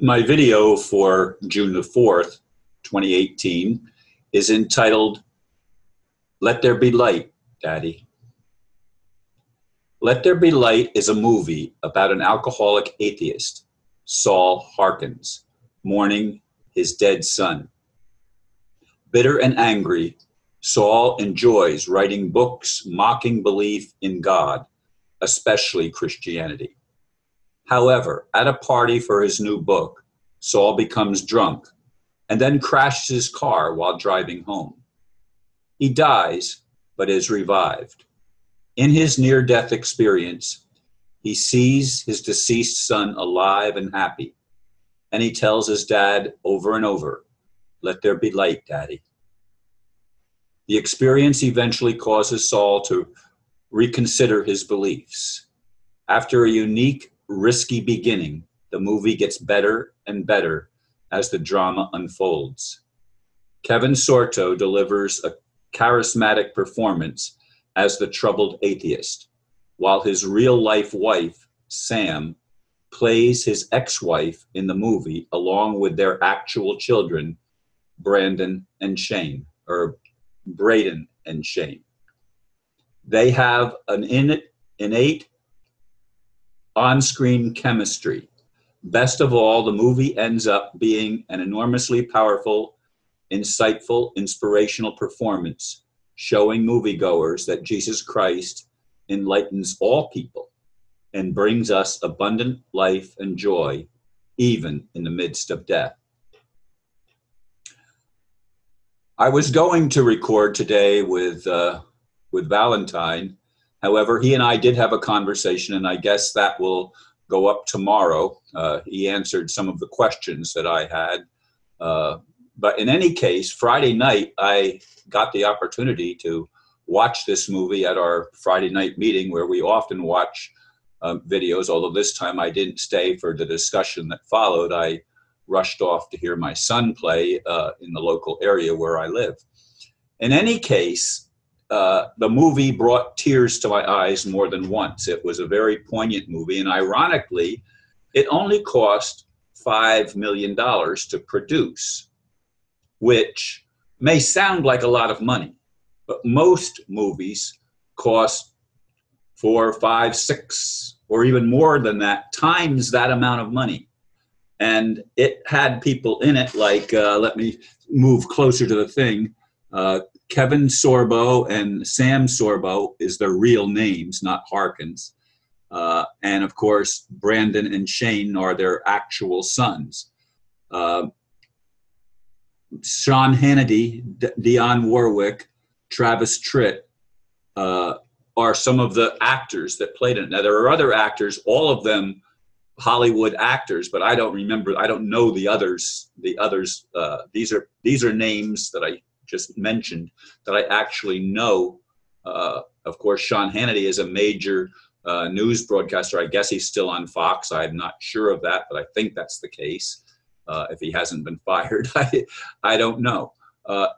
My video for June the 4th, 2018 is entitled, Let There Be Light, Daddy. Let There Be Light is a movie about an alcoholic atheist, Saul Harkins, mourning his dead son. Bitter and angry, Saul enjoys writing books mocking belief in God, especially Christianity. However, at a party for his new book, Saul becomes drunk and then crashes his car while driving home. He dies, but is revived. In his near-death experience, he sees his deceased son alive and happy, and he tells his dad over and over, "Let there be light, Daddy." The experience eventually causes Saul to reconsider his beliefs. After a unique, risky beginning, the movie gets better and better as the drama unfolds. Kevin Sorbo delivers a charismatic performance as the troubled atheist, while his real-life wife, Sam, plays his ex-wife in the movie along with their actual children, Braeden and Shane, or Braeden and Shane. They have an innate on-screen chemistry. Best of all, the movie ends up being an enormously powerful, insightful, inspirational performance, showing moviegoers that Jesus Christ enlightens all people and brings us abundant life and joy, even in the midst of death. I was going to record today with Valentine. However, he and I did have a conversation, and I guess that will go up tomorrow. He answered some of the questions that I had. But in any case, Friday night, I got the opportunity to watch this movie at our Friday night meeting where we often watch videos, although this time I didn't stay for the discussion that followed. I rushed off to hear my son play in the local area where I live. In any case, the movie brought tears to my eyes more than once. It was a very poignant movie, and ironically, it only cost $5 million to produce, which may sound like a lot of money, but most movies cost 4, 5, 6, or even more than that, times that amount of money. And it had people in it like, let me move closer to the thing, Kevin Sorbo and Sam Sorbo is their real names, not Harkins. And of course, Braeden and Shane are their actual sons. Sean Hannity, Dionne Warwick, Travis Tritt are some of the actors that played it. Now, there are other actors, all of them Hollywood actors, but I don't remember, I don't know the others. These are names that I just mentioned that I actually know. Of course, Sean Hannity is a major news broadcaster. I guess he's still on Fox. I'm not sure of that, but I think that's the case. If he hasn't been fired, I don't know.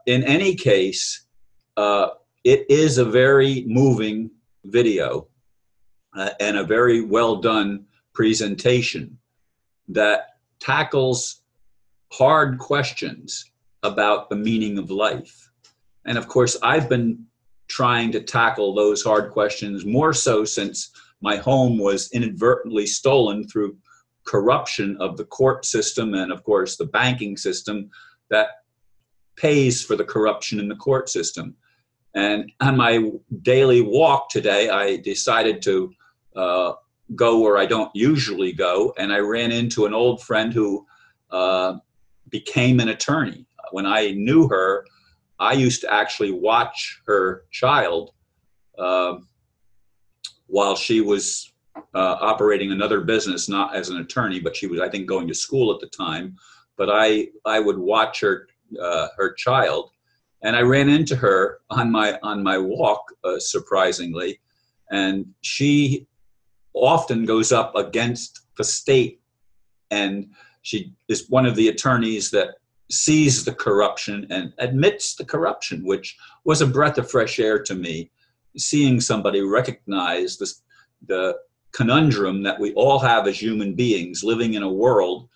In any case, it is a very moving video and a very well done presentation that tackles hard questions about the meaning of life. And of course, I've been trying to tackle those hard questions more so since my home was inadvertently stolen through corruption of the court system and of course the banking system that pays for the corruption in the court system. And on my daily walk today, I decided to go where I don't usually go, and I ran into an old friend who became an attorney. When I knew her, I used to actually watch her child while she was operating another business, not as an attorney, but she was, I think, going to school at the time. But I would watch her child, and I ran into her on my walk, surprisingly, and she often goes up against the state, and she is one of the attorneys that sees the corruption and admits the corruption, which was a breath of fresh air to me, seeing somebody recognize the conundrum that we all have as human beings living in a world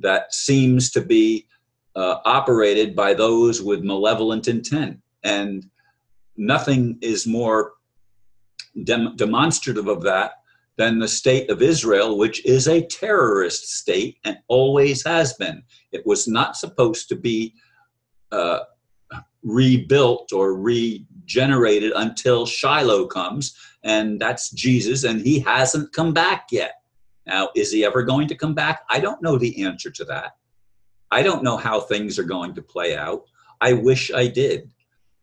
that seems to be operated by those with malevolent intent. And nothing is more demonstrative of that than the state of Israel, which is a terrorist state and always has been. It was not supposed to be rebuilt or regenerated until Shiloh comes, and that's Jesus, and he hasn't come back yet. Now, is he ever going to come back? I don't know the answer to that. I don't know how things are going to play out. I wish I did.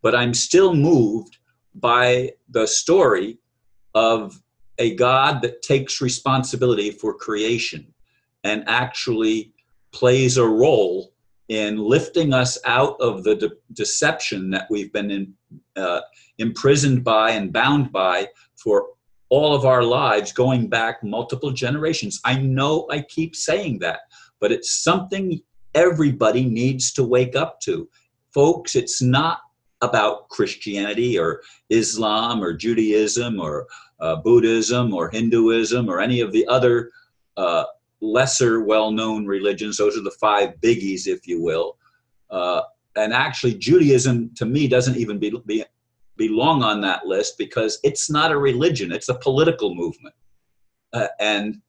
But I'm still moved by the story of a God that takes responsibility for creation and actually plays a role in lifting us out of the deception that we've been imprisoned by and bound by for all of our lives, going back multiple generations. I know I keep saying that, but it's something everybody needs to wake up to. Folks, it's not about Christianity or Islam or Judaism or Buddhism or Hinduism or any of the other lesser well-known religions. Those are the five biggies, if you will. And actually, Judaism, to me, doesn't even belong on that list because it's not a religion. It's a political movement. And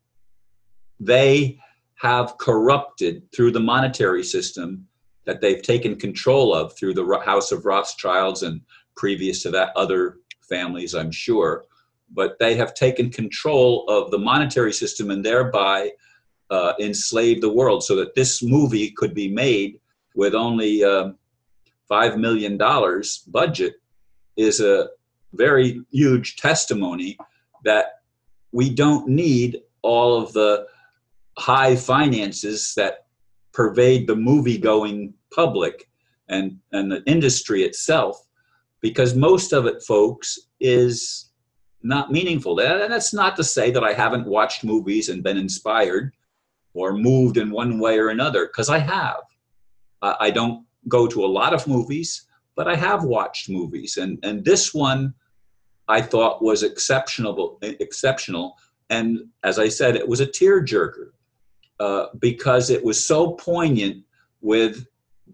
they have corrupted through the monetary system that they've taken control of through the House of Rothschilds and previous to that other families, I'm sure. But they have taken control of the monetary system and thereby enslaved the world, so that this movie could be made with only $5 million budget is a very huge testimony that we don't need all of the high finances that pervade the movie-going public and the industry itself, because most of it, folks, is not meaningful. And that's not to say that I haven't watched movies and been inspired or moved in one way or another, because I have. I don't go to a lot of movies, but I have watched movies. And this one I thought was exceptional. And as I said, it was a tearjerker because it was so poignant with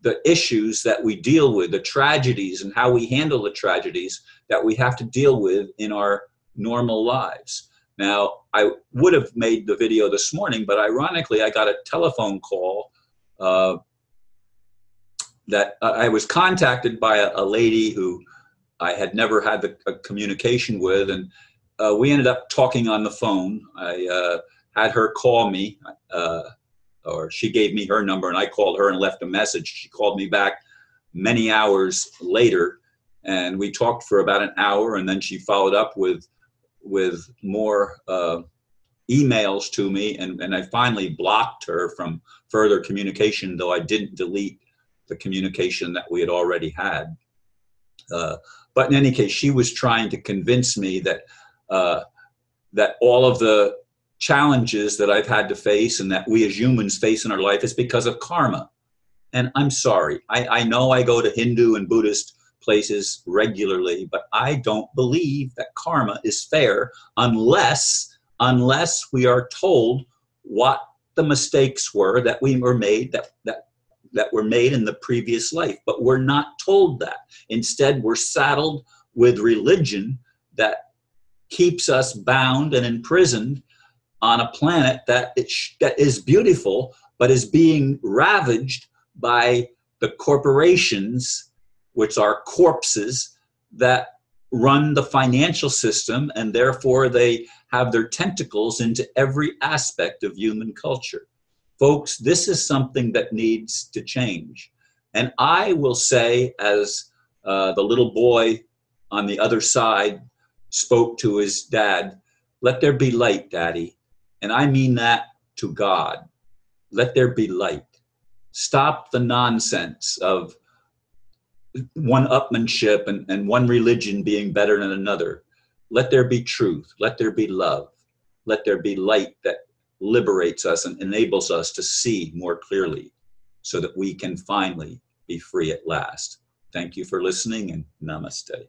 the issues that we deal with, the tragedies and how we handle the tragedies that we have to deal with in our normal lives. Now, I would have made the video this morning, but ironically, I got a telephone call that I was contacted by a lady who I had never had a communication with, and we ended up talking on the phone. I had her call me, or she gave me her number, and I called her and left a message. She called me back many hours later, and we talked for about an hour, and then she followed up with more emails to me, and I finally blocked her from further communication, though I didn't delete the communication that we had already had. But in any case, she was trying to convince me that that all of the challenges that I've had to face and that we as humans face in our life is because of karma. And I'm sorry. I know I go to Hindu and Buddhist places regularly, but I don't believe that karma is fair unless we are told what the mistakes were that we were made, that were made in the previous life. But we're not told that. Instead, we're saddled with religion that keeps us bound and imprisoned on a planet that is beautiful, but is being ravaged by the corporations, which are corpses that run the financial system, and therefore they have their tentacles into every aspect of human culture. Folks, this is something that needs to change. And I will say, as the little boy on the other side spoke to his dad, "Let there be light, Daddy." And I mean that to God. Let there be light. Stop the nonsense of one-upmanship and one religion being better than another. Let there be truth. Let there be love. Let there be light that liberates us and enables us to see more clearly so that we can finally be free at last. Thank you for listening, and namaste.